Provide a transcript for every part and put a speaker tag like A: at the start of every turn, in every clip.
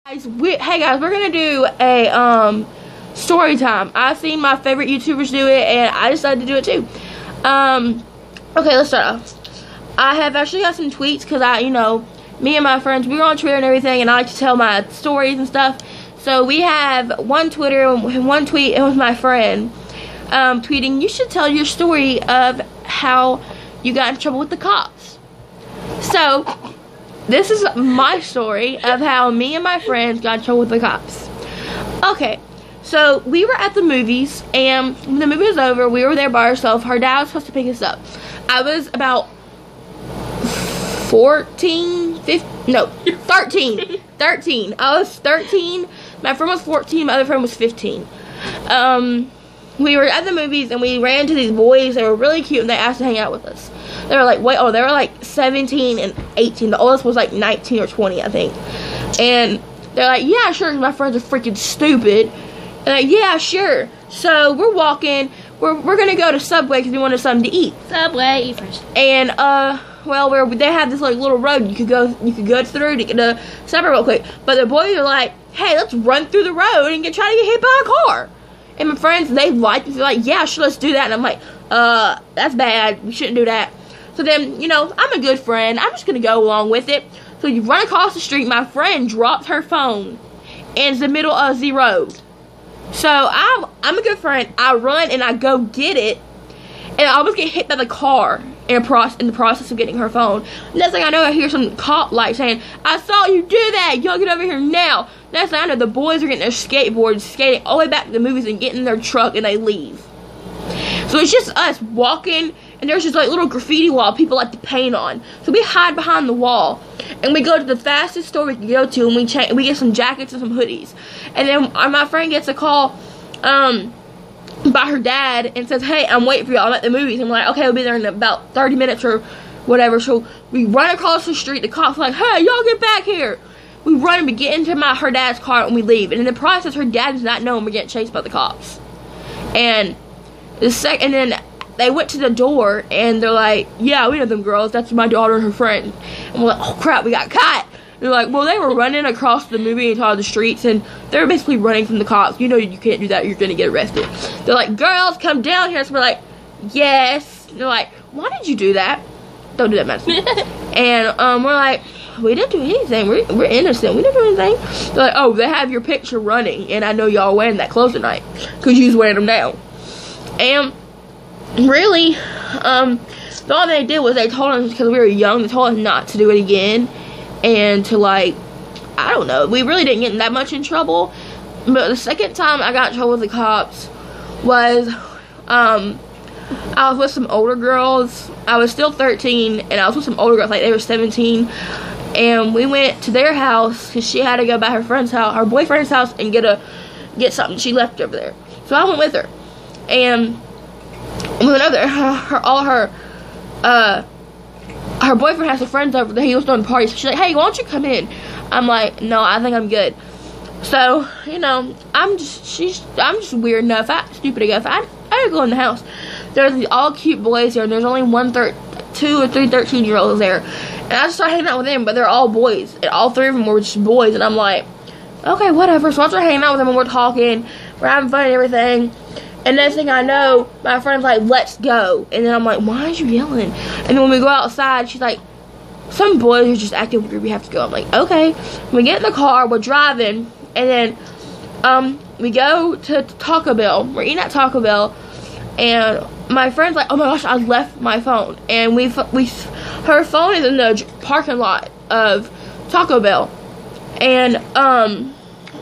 A: Hey guys, we're gonna do a story time. I've seen my favorite YouTubers do it, and I decided to do it too. Okay, let's start off. I have actually got some tweets because me and my friends, we were on Twitter and everything, and I like to tell my stories and stuff. So we have one tweet. It was my friend tweeting, "You should tell your story of how you got in trouble with the cops." So this is my story of how me and my friends got in trouble with the cops. Okay, so we were at the movies, and when the movie was over, we were there by ourselves. Her dad was supposed to pick us up. I was about 13. I was 13. My friend was 14. My other friend was 15. We were at the movies, and we ran into these boys. They were really cute, and they asked to hang out with us. They were like, they were like 17 and 18. The oldest was like 19 or 20, I think. And they're like, yeah, sure. My friends are freaking stupid. And like, yeah, sure. So we're walking. We're gonna go to Subway because we wanted something to eat.
B: Subway, eat first.
A: And they have this like little road you could go through to get to Subway real quick. But the boys are like, hey, let's run through the road and try to get hit by a car. And my friends, they're like, yeah, sure, let's do that. And I'm like, that's bad. We shouldn't do that. So then, I'm a good friend. I'm just going to go along with it. So you run across the street. My friend drops her phone in the middle of the road. So I'm a good friend. I run and I go get it. And I almost get hit by the car in the process of getting her phone. Next thing I know, I hear some cop light saying, I saw you do that. Y'all get over here now. Next thing I know, the boys are getting their skateboards, skating all the way back to the movies and getting in their truck, and they leave. So it's just us walking, and there's just like little graffiti wall people like to paint on. So we hide behind the wall, and we go to the fastest store we can go to, and we get some jackets and some hoodies. And then my friend gets a call by her dad and says, hey, I'm waiting for y'all. I'm at the movies. And we're like, okay, we'll be there in about 30 minutes or whatever. So we run across the street. The cops are like, hey, y'all get back here. We run and we get into her dad's car and we leave. And in the process, her dad does not know we're getting chased by the cops. And then they went to the door and they're like, yeah, we know them girls. That's my daughter and her friend. And we're like, oh crap, we got caught. And they're like, well, they were running across the movie and all the streets, and they were basically running from the cops. You can't do that. You're gonna get arrested. They're like, girls, come down here. So we're like, yes. And they're like, why did you do that? Don't do that, Madison. And we're like, we didn't do anything. We're innocent. We didn't do anything. They're like, oh, they have your picture running, and I know y'all wearing that clothes tonight because you was wearing them now. And really, the only thing they did was they told us, because we were young, they told us not to do it again, and to I don't know, we really didn't get that much in trouble. But the second time I got in trouble with the cops was I was with some older girls. I was still 13, and I was with some older girls, like they were 17. And we went to their house because she had to go by her boyfriend's house, and get something she left over there. So I went with her, and we went over there. Her boyfriend has some friends over there. He was doing parties. So she's like, hey, why don't you come in? I'm like, no, I think I'm good. So, I'm just weird enough, stupid enough. I didn't go in the house. There's these all cute boys here, and there's only 2 or 3 13-year-olds there. And I just started hanging out with them, but they're all boys. And all 3 of them were just boys. And I'm like, okay, whatever. So I started hanging out with them, and we're talking. We're having fun and everything. And next thing I know, my friend's like, let's go. And then I'm like, why are you yelling? And then when we go outside, she's like, some boys are just acting weird, we have to go. I'm like, okay. We get in the car, we're driving, and then we go to Taco Bell. We're eating at Taco Bell, and my friend's like, oh my gosh, I left my phone. And her phone is in the parking lot of Taco Bell. And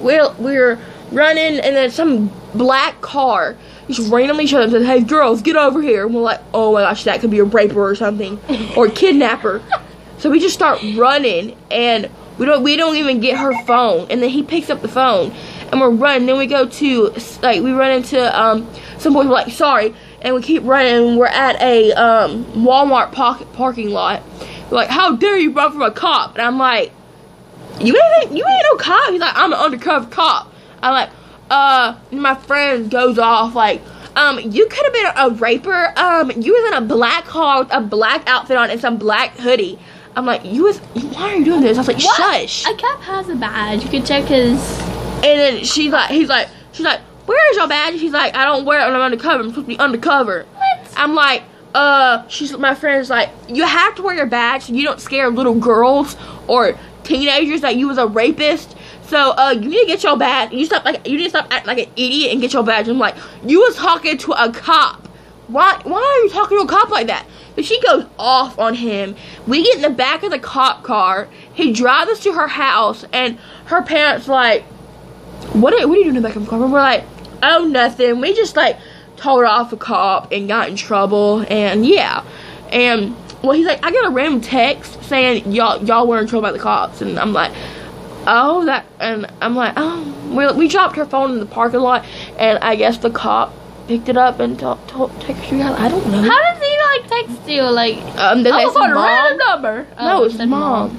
A: we're running, and then some black car just randomly showed up and said, hey girls, get over here. And we're like, oh my gosh, that could be a raper or something, or a kidnapper. So we just start running, and we don't even get her phone. And then he picks up the phone, and we're running. Then we go to we run into some boys. We're like, sorry, and we keep running. And we're at a Walmart parking lot. We're like, how dare you run from a cop? And I'm like, you ain't no cop. He's like, I'm an undercover cop. I'm like, my friend goes off like, you could have been a raper. You was in a black car with a black outfit on and some black hoodie. I'm like, why are you doing this? I was like, shush.
B: A cop has a badge. You can check his.
A: And then she's like, where is your badge? She's like, I don't wear it when I'm undercover. I'm supposed to be undercover.
B: What?
A: I'm like, my friend's like, you have to wear your badge so you don't scare little girls or teenagers that you was a rapist. So, you need to get your badge. You need to stop acting like an idiot and get your badge. I'm like, you was talking to a cop. Why are you talking to a cop like that? But she goes off on him. We get in the back of the cop car. He drives us to her house, and her parents like, what are you doing in the back of the car? And we're like, oh, nothing. We just like told off a cop and got in trouble, and yeah. And well, he's like, I got a random text saying y'all were in trouble by the cops, and I'm like, oh, that, and I'm like, oh, we dropped her phone in the parking lot, and I guess the cop picked it up and texted you guys. I don't know.
B: How does he like text you? Like,
A: that's
B: a random number.
A: No, it's mom.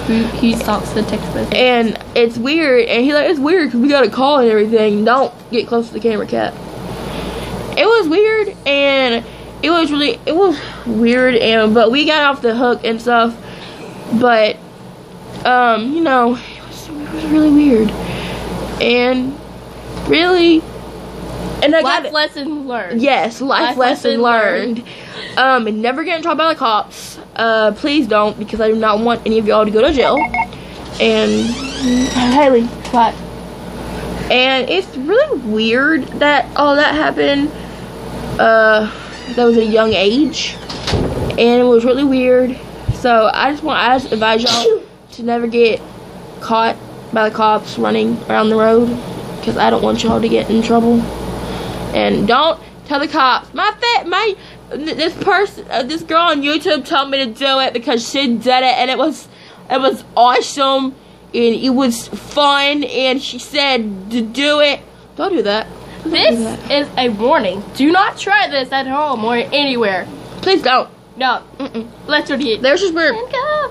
B: He stalks the text message.
A: And it's weird, and he's like, it's weird because we got a call and everything. Don't get close to the camera, cat. It was weird, and it was weird, but we got off the hook and stuff. But you know, it was really weird, and really. And
B: life lesson learned.
A: Yes, life lesson learned. And never get in trouble by the cops. Please don't, because I do not want any of y'all to go to jail. And Haley, what? And it's really weird that all that happened. That was at a young age, and it was really weird. So I just advise y'all to never get caught by the cops running around the road, because I don't want y'all to get in trouble. And don't tell the cops, this girl on YouTube told me to do it because she did it, and it was awesome, and it was fun, and she said to do it. Don't do that.
B: This is a warning. Do not try this at home or anywhere.
A: Please don't.
B: No. Let's do it.
A: There's just weird.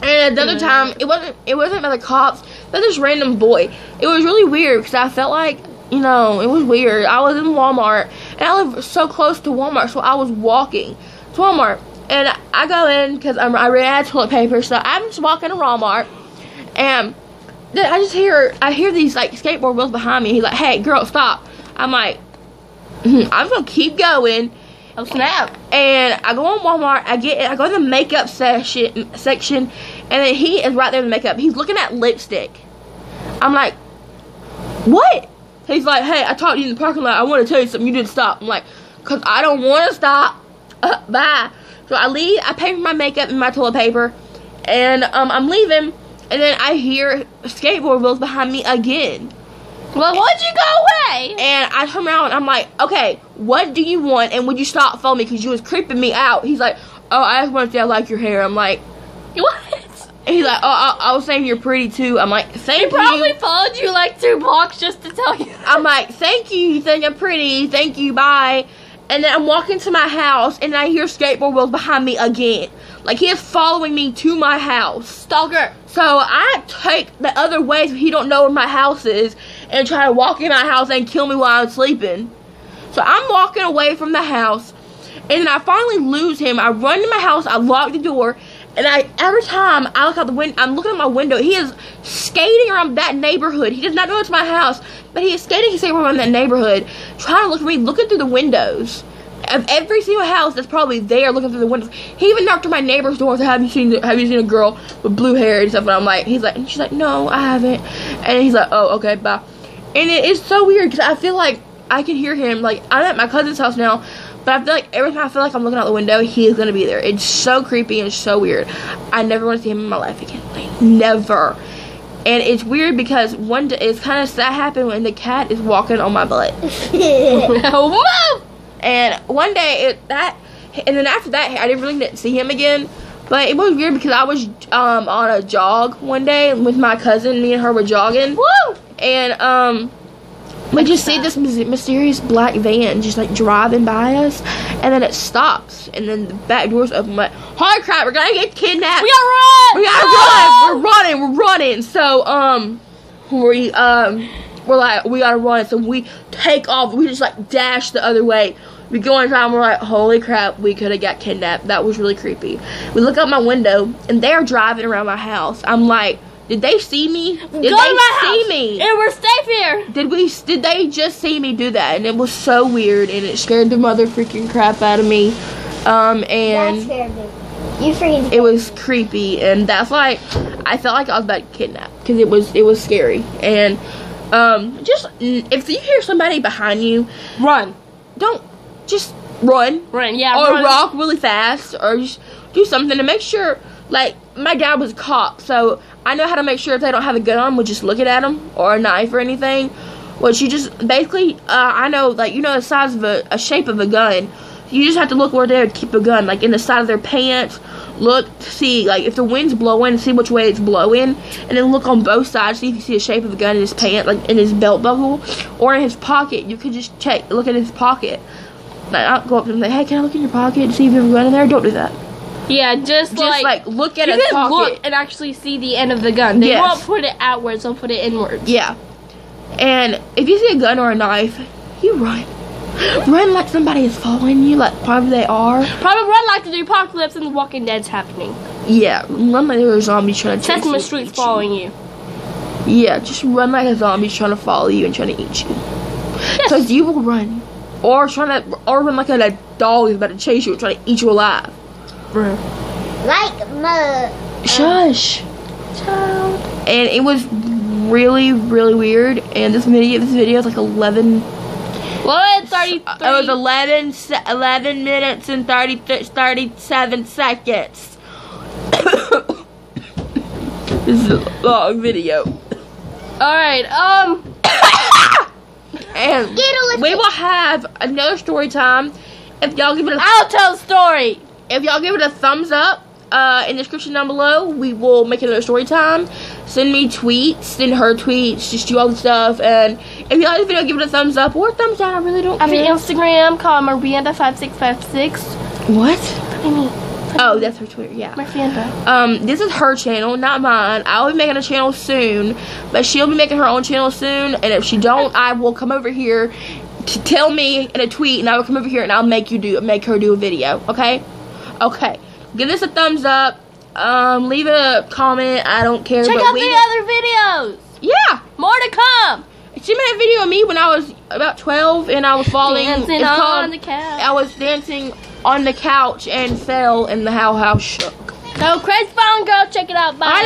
A: And another time, it wasn't by the cops. But this random boy. It was really weird because I felt like, you know, it was weird. I was in Walmart, and I live so close to Walmart, so I was walking to Walmart, and I go in because I ran out of toilet paper, so I'm just walking to Walmart, and then I hear these like skateboard wheels behind me. He's like, "Hey, girl, stop!" I'm like, I'm gonna keep going.
B: Oh snap!
A: And I go on Walmart. I go in the makeup section, and then he is right there in the makeup. He's looking at lipstick. I'm like, what? He's like, hey, I talked to you in the parking lot. I want to tell you something. You didn't stop. I'm like, because I don't want to stop. Bye. So I leave. I pay for my makeup and my toilet paper. And I'm leaving. And then I hear skateboard wheels behind me again.
B: Well, why'd you go away?
A: And I turn around and I'm like, okay, what do you want? And would you stop following me? Because you was creeping me out. He's like, oh, I just want to say I like your hair. I'm like,
B: what?
A: And he's like, oh, I was saying you're pretty too. I'm like, thank you.
B: He probably followed you like 2 blocks just to tell you that.
A: I'm like, thank you. You think I'm pretty. Thank you. Bye. And then I'm walking to my house, and I hear skateboard wheels behind me again. Like, he is following me to my house.
B: Stalker.
A: So I take the other way so he don't know where my house is and try to walk in my house and kill me while I'm sleeping. So I'm walking away from the house, and then I finally lose him. I run to my house. I lock the door. And every time I look out the window, I'm looking at my window. He is skating around that neighborhood. He does not know it's my house, but he is skating around that neighborhood, trying to look for me, looking through the windows of every single house that's probably there, looking through the windows. He even knocked on my neighbor's door and said, "Have you seen a girl with blue hair and stuff?" And I'm like, and she's like, "No, I haven't." And he's like, "Oh, okay, bye." And it is so weird because I feel like I can hear him. Like, I'm at my cousin's house now. But I feel like every time I feel like I'm looking out the window, he is going to be there. It's so creepy and so weird. I never want to see him in my life again. Like, never. And it's weird because one day, it's kind of sad happened when the cat is walking on my butt. And one day, and then after that, I didn't really see him again. But it was weird because I was on a jog one day with my cousin. Me and her were jogging. Woo! And, we just see this mysterious black van just like driving by us, and then it stops, and then the back door's open. I'm like, holy crap, we're gonna get kidnapped.
B: We gotta run!
A: We gotta run! We're running. So, we're like, we gotta run. So we take off. We just like dash the other way We go inside and we're like, holy crap, we could have got kidnapped. That was really creepy. We look out my window and they're driving around my house. I'm like, did they see me? Did
B: Go
A: they
B: to my
A: see
B: house,
A: me?
B: and we're safe here.
A: Did they just see me do that? And it was so weird and it scared the mother freaking crap out of me.
C: That
A: And
C: scared me. You freaking.
A: it was creepy, and that's like, I felt like I was about to get kidnapped because it was scary. And just if you hear somebody behind you,
B: Run.
A: don't just run.
B: Yeah,
A: Or
B: run.
A: walk really fast, or just do something to make sure. Like, my dad was a cop, so I know how to make sure if they don't have a gun on, we're just looking at them, or a knife or anything. Which you just, basically, I know, like, you know the size of a shape of a gun. You just have to look where they would keep a gun, like in the side of their pants. Look to see, like, if the wind's blowing, see which way it's blowing, and then look on both sides, see if you see the shape of the gun in his pant, like in his belt buckle, or in his pocket. You could just look at his pocket. Like, I'll go up to him and say, hey, can I look in your pocket and see if you have a gun in there? Don't do that.
B: Yeah, just like
A: look at
B: you
A: his
B: can
A: pocket.
B: look and actually see the end of the gun. They
A: Yes.
B: won't put it outwards; they'll put it inwards.
A: Yeah. And if you see a gun or a knife, you run. Run like somebody is following you, like probably they are.
B: Probably run like the apocalypse and The Walking Dead's happening.
A: Yeah, run like there are zombies trying to chase you
B: Sesame
A: and
B: Street's
A: eat
B: following you.
A: Yeah, just run like a zombie's trying to follow you and trying to eat you. Because you will run. Or run like a dog is about to chase you and try to eat you alive.
C: Like my.
A: Shush.
C: Child.
A: And it was really, really weird. And this video is like 11.
B: Well, it's 33.
A: It was 11 minutes and 37 seconds. This is a long video.
B: Alright,
A: And we will have another story time. If y'all give it
B: I'll tell a story.
A: If y'all give it a thumbs up in the description down below, we will make another story time. Send me tweets, send her tweets, just do all the stuff. And if you like this video, give it a thumbs up or a thumbs down. I really don't
B: I mean,
A: care.
B: Instagram, call Miranda5656.
A: What?
B: I mean,
A: Oh, that's her Twitter, yeah.
B: Miranda.
A: This is her channel, not mine. I will be making a channel soon, but she'll be making her own channel soon. And if she don't, I will come over here to tell me in a tweet, and I will come over here and I'll make her do a video. Okay? Okay. Give this a thumbs up. Leave a comment. I don't care.
B: Check
A: but
B: out
A: leave
B: the
A: it.
B: other videos.
A: Yeah.
B: More to come.
A: She made a video of me when I was about 12 and I was falling.
B: Dancing
A: It's
B: on
A: called-
B: the couch.
A: I was dancing on the couch and fell and the house shook.
B: So, Crazy Fallen Girl, check it out. Bye.